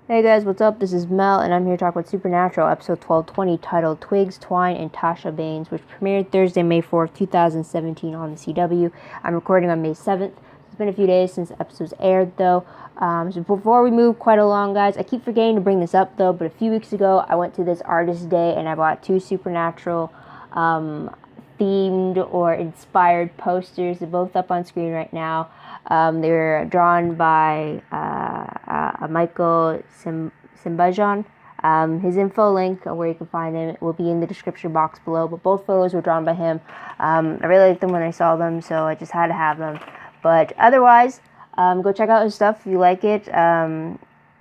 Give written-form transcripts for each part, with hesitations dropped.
Hey guys, what's up? This is Mel, and I'm here to talk about Supernatural, episode 1220, titled Twigs, Twine, and Tasha Baines, which premiered Thursday, May 4th, 2017 on the CW. I'm recording on May 7th. It's been a few days since the episode's aired, though. So before we move quite along, guys, I keep forgetting to bring this up, though, but a few weeks ago, I went to this artist day, and I bought 2 Supernatural themed or inspired posters. They're both up on screen right now. They were drawn by Michael Simbajan. His info link where you can find him will be in the description box below, but both photos were drawn by him. I really liked them when I saw them, so I just had to have them. But otherwise, go check out his stuff if you like it.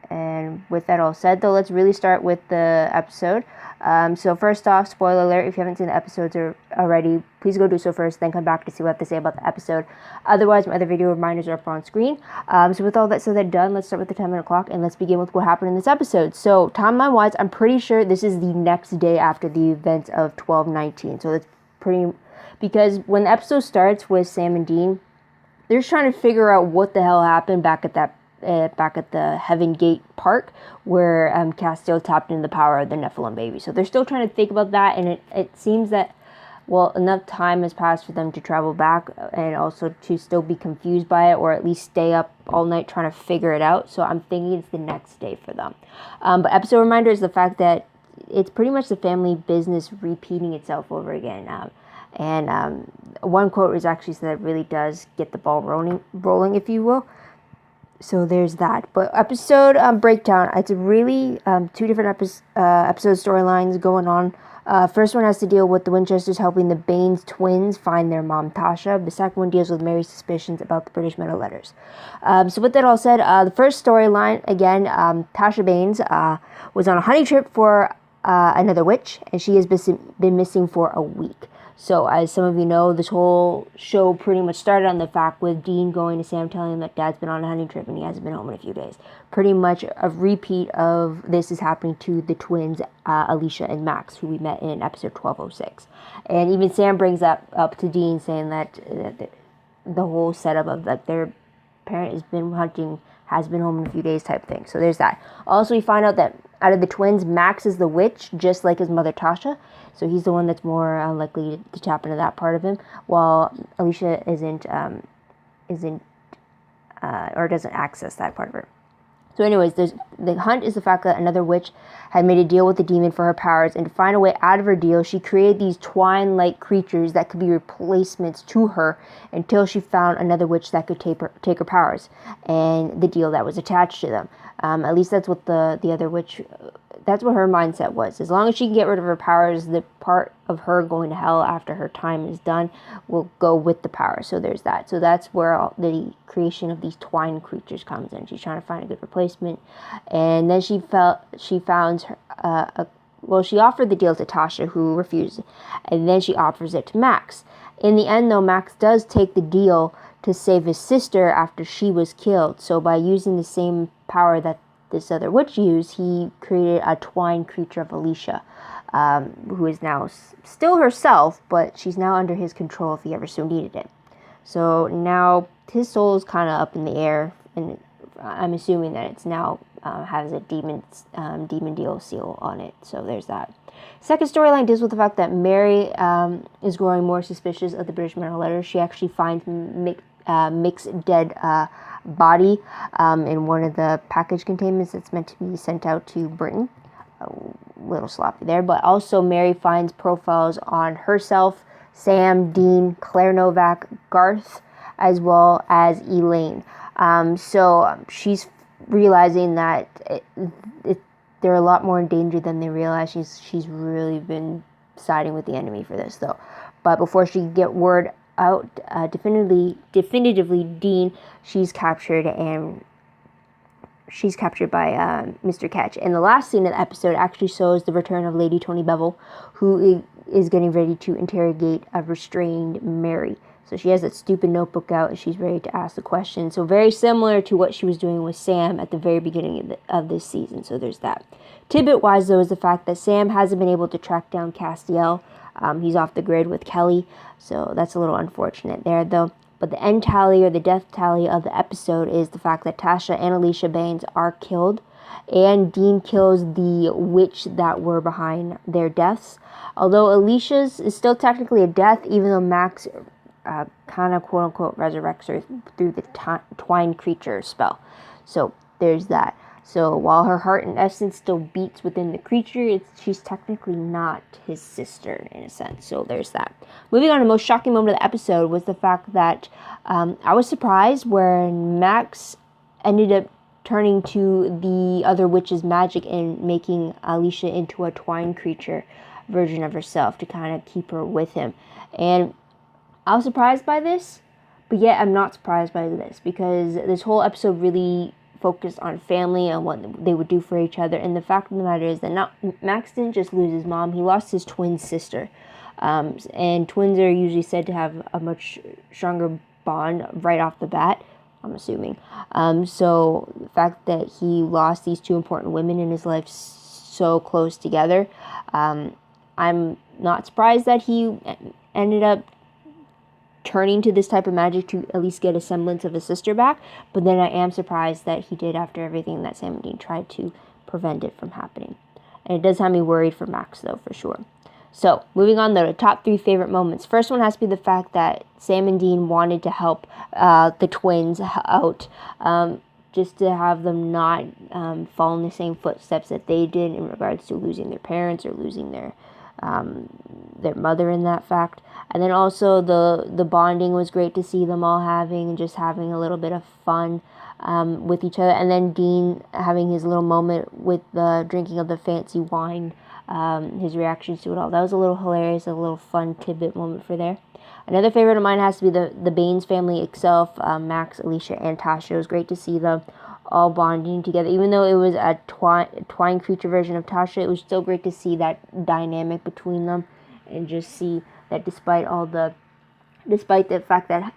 And with that all said, though, let's really start with the episode. So first off, spoiler alert, if you haven't seen the episodes already, please go do so first, then come back to see what they say about the episode. Otherwise, my other video reminders are up on screen. So with all that said and done, let's start with the 10-minute clock, and let's begin with what happened in this episode. So timeline-wise, I'm pretty sure this is the next day after the events of 12/19. So that's pretty... Because when the episode starts with Sam and Dean, they're just trying to figure out what the hell happened back at the Heaven Gate Park, where Castiel tapped into the power of the Nephilim baby. So they're still trying to think about that, and it seems that, well, enough time has passed for them to travel back and also to still be confused by it, or at least stay up all night trying to figure it out. So I'm thinking it's the next day for them. But episode reminder is the fact that it's pretty much the family business repeating itself over again. One quote was actually said that really does get the ball rolling, if you will. So there's that. But episode breakdown, it's really 2 different episode storylines going on. First one has to deal with the Winchesters helping the Baines twins find their mom, Tasha. The second one deals with Mary's suspicions about the British metal letters. So with that all said, the first storyline, again, Tasha Baines was on a hunting trip for another witch, and she has been missing for a week. So, as some of you know, this whole show pretty much started on the fact with Dean going to Sam telling him that Dad's been on a hunting trip and he hasn't been home in a few days. Pretty much a repeat of this is happening to the twins, Alicia and Max, who we met in episode 1206. And even Sam brings that up to Dean, saying that the whole setup of that their parent has been hunting, has been home in a few days type thing. So there's that. Also, we find out that out of the twins, Max is the witch, just like his mother Tasha. So he's the one that's more likely to tap into that part of him, while Alicia doesn't access that part of her. So anyways, the hunt is the fact that another witch had made a deal with the demon for her powers, and to find a way out of her deal, she created these twine-like creatures that could be replacements to her until she found another witch that could take her powers, and the deal that was attached to them. At least that's what the other witch... That's what her mindset was. As long as she can get rid of her powers, the part of her going to hell after her time is done will go with the power. So there's that. So that's where the creation of these twine creatures comes in. She's trying to find a good replacement. And then she found she offered the deal to Tasha, who refused. And then she offers it to Max. In the end, though, Max does take the deal to save his sister after she was killed. So by using the same power that this other witch used, he created a twine creature of Alicia, who is now still herself, but she's now under his control if he ever so needed it. So now his soul is kind of up in the air, and I'm assuming that it's now has a demon deal seal on it. So there's that. Second storyline deals with the fact that Mary is growing more suspicious of the British metal letters. She actually finds Mick's dead body in one of the package containments that's meant to be sent out to Britain. A little sloppy there, but also Mary finds profiles on herself, Sam, Dean, Claire Novak, Garth, as well as Elaine. So she's realizing that they're a lot more in danger than they realize. She's really been siding with the enemy for this, though. But before she can get word out definitively, Dean, she's captured by Mr. Ketch. And the last scene of the episode actually shows the return of Lady Tony Bevel, who is getting ready to interrogate a restrained Mary. So she has that stupid notebook out and she's ready to ask the question. So very similar to what she was doing with Sam at the very beginning of this season. So there's that. Tidbit-wise, though, is the fact that Sam hasn't been able to track down Castiel. He's off the grid with Kelly, so that's a little unfortunate there, though. But the end tally or the death tally of the episode is the fact that Tasha and Alicia Baines are killed. and Dean kills the witch that were behind their deaths. Although Alicia's is still technically a death, even though Max kind of quote-unquote resurrects her through the Twine creature spell. So there's that. So while her heart and essence still beats within the creature, she's technically not his sister in a sense. So there's that. Moving on, the most shocking moment of the episode was the fact that I was surprised when Max ended up turning to the other witch's magic and making Alicia into a Twine creature version of herself to kind of keep her with him. And I was surprised by this, but yet I'm not surprised by this, because this whole episode really focused on family and what they would do for each other. And the fact of the matter is that Max didn't just lose his mom, he lost his twin sister. And twins are usually said to have a much stronger bond right off the bat, I'm assuming. So the fact that he lost these two important women in his life so close together, I'm not surprised that he ended up turning to this type of magic to at least get a semblance of a sister back. But then I am surprised that he did after everything that Sam and Dean tried to prevent it from happening. And it does have me worried for Max, though, for sure. So, moving on, though, to top 3 favorite moments. First one has to be the fact that Sam and Dean wanted to help the twins out, just to have them not fall in the same footsteps that they did in regards to losing their parents or losing their mother in that fact. And then also the bonding was great to see them all having, and just having a little bit of fun with each other. And then Dean having his little moment with the drinking of the fancy wine, his reactions to it all. That was a little hilarious, a little fun tidbit moment for there. Another favorite of mine has to be the Baines family itself, Max, Alicia, and Tasha. It was great to see them all bonding together. Even though it was a Twine creature version of Tasha, it was still great to see that dynamic between them, and just see that despite the fact that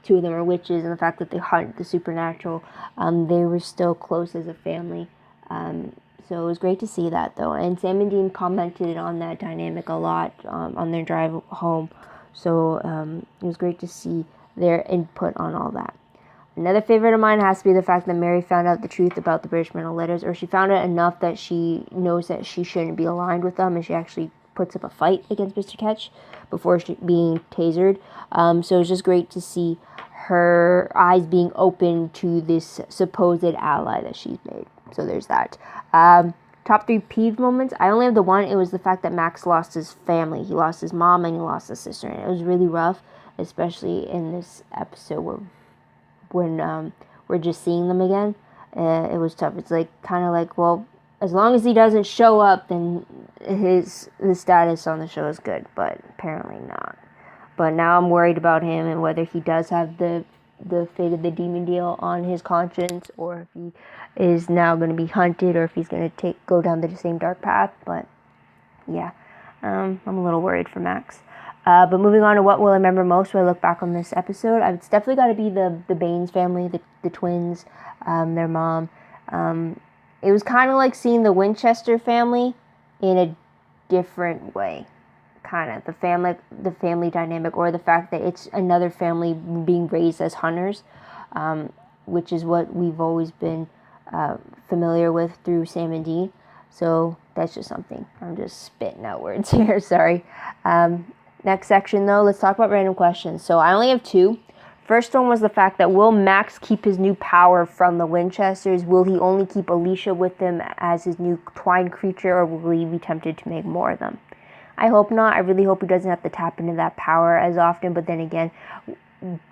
2 of them are witches and the fact that they hunt the supernatural, they were still close as a family. So it was great to see that, though. And Sam and Dean commented on that dynamic a lot on their drive home. So it was great to see their input on all that. Another favorite of mine has to be the fact that Mary found out the truth about the British mental letters, or she found out enough that she knows that she shouldn't be aligned with them, and she actually puts up a fight against Mr. Ketch before being tasered. So it was just great to see her eyes being open to this supposed ally that she's made. So there's that. Top 3 peeve moments. I only have the one. It was the fact that Max lost his family. He lost his mom and he lost his sister. And it was really rough, especially in this episode when we're just seeing them again. It was tough. It's kind of like, well, as long as he doesn't show up, then his status on the show is good. But apparently not. But now I'm worried about him and whether he does have the fate of the demon deal on his conscience, or if he is now going to be hunted, or if he's going to go down the same dark path. But yeah, I'm a little worried for Max. But moving on to what will I remember most when I look back on this episode, it's definitely got to be the Baines family, the twins, their mom. It was kind of like seeing the Winchester family in a different way. Kind of the family dynamic, or the fact that it's another family being raised as hunters, which is what we've always been familiar with through Sam and Dean. So that's just something. I'm just spitting out words here, sorry. Next section, though, let's talk about random questions. So I only have 2. First one was the fact that, will Max keep his new power from the Winchesters? Will he only keep Alicia with him as his new Twine creature, or will he be tempted to make more of them? I hope not. I really hope he doesn't have to tap into that power as often. But then again,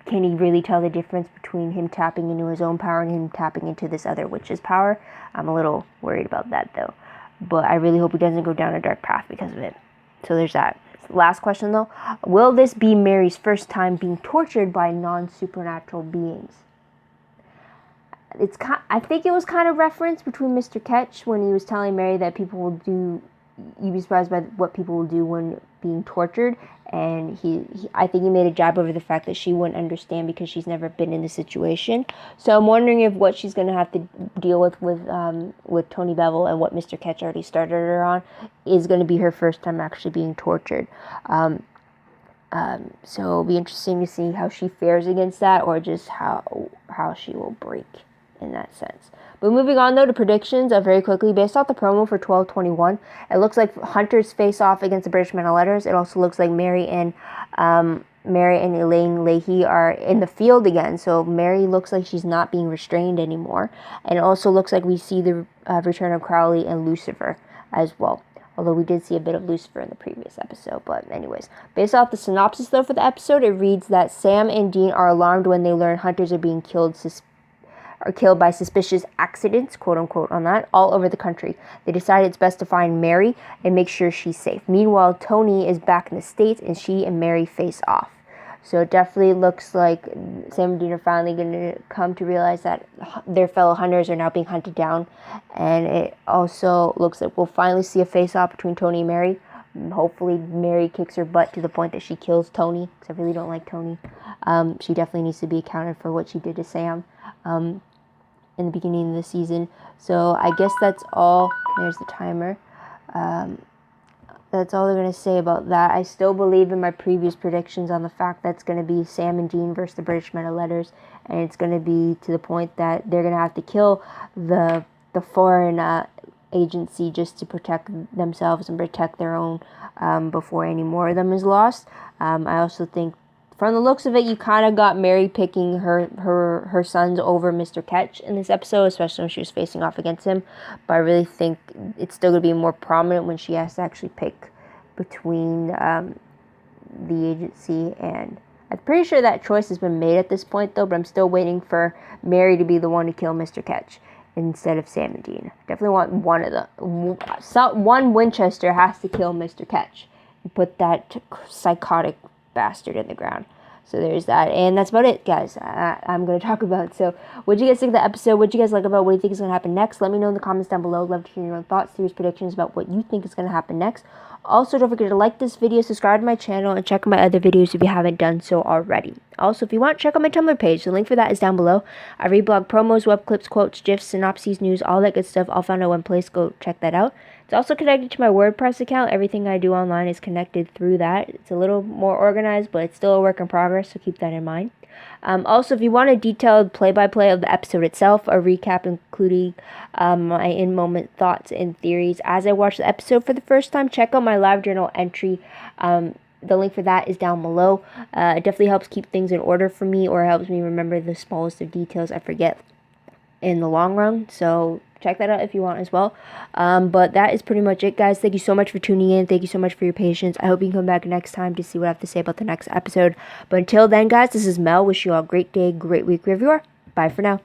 can he really tell the difference between him tapping into his own power and him tapping into this other witch's power? I'm a little worried about that, though. But I really hope he doesn't go down a dark path because of it. So there's that. Last question, though. Will this be Mary's first time being tortured by non-supernatural beings? I think it was kind of referenced between Mr. Ketch when he was telling Mary that people will do, you'd be surprised by what people will do when being tortured, and I think he made a jab over the fact that she wouldn't understand because she's never been in the situation. So I'm wondering if what she's going to have to deal with Tony Bevel and what Mr. Ketch already started her on is going to be her first time actually being tortured. So it'll be interesting to see how she fares against that, or just how she will break in that sense. But moving on, though, to predictions, very quickly, based off the promo for 12/21, it looks like Hunter's face off against the British Men of Letters. It also looks like Mary and Elaine Leahy are in the field again. So Mary looks like she's not being restrained anymore. And it also looks like we see the return of Crowley and Lucifer as well. Although we did see a bit of Lucifer in the previous episode. But anyways, based off the synopsis, though, for the episode, it reads that Sam and Dean are alarmed when they learn hunters are being killed by suspicious accidents, quote-unquote, on that, all over the country. They decide it's best to find Mary and make sure she's safe. Meanwhile, Tony is back in the States, and she and Mary face off. So it definitely looks like Sam and Dean are finally going to come to realize that their fellow hunters are now being hunted down. And it also looks like we'll finally see a face-off between Tony and Mary. Hopefully Mary kicks her butt to the point that she kills Tony, because I really don't like Tony. She definitely needs to be accounted for what she did to Sam in the beginning of the season. So I guess that's all. There's the timer. That's all they're going to say about that. I still believe in my previous predictions on the fact that it's going to be Sam and Dean versus the British Men of Letters. And it's going to be to the point that they're going to have to kill the foreign agency just to protect themselves and protect their own before any more of them is lost. I also think, from the looks of it, you kind of got Mary picking her sons over Mr. Ketch in this episode, especially when she was facing off against him. But I really think it's still going to be more prominent when she has to actually pick between the agency. And I'm pretty sure that choice has been made at this point, though. But I'm still waiting for Mary to be the one to kill Mr. Ketch instead of Sam and Dean. Definitely want one of them. One Winchester has to kill Mr. Ketch and put that psychotic bastard in the ground. So there's that, and that's about it, guys. I'm going to talk about. So what did you guys think of the episode? What did you guys like about it? What do you think is going to happen next? Let me know in the comments down below. I'd love to hear your own thoughts, theories, predictions about what you think is going to happen next. Also, don't forget to like this video, subscribe to my channel, and check out my other videos if you haven't done so already. Also, if you want, check out my Tumblr page. The link for that is down below. I read blog promos, web clips, quotes, gifs, synopses, news, all that good stuff, all found in one place. Go check that out. It's also connected to my WordPress account. Everything I do online is connected through that. It's a little more organized, but it's still a work in progress, so keep that in mind. Also, if you want a detailed play-by-play of the episode itself, a recap including my in-moment thoughts and theories as I watch the episode for the first time, check out my Livejournal entry. The link for that is down below. It definitely helps keep things in order for me, or helps me remember the smallest of details I forget in the long run. So check that out if you want as well. But that is pretty much it, guys. Thank you so much for tuning in. Thank you so much for your patience. I hope you can come back next time to see what I have to say about the next episode. But until then, guys, this is Mel. Wish you all a great day, great week wherever you are. Bye for now.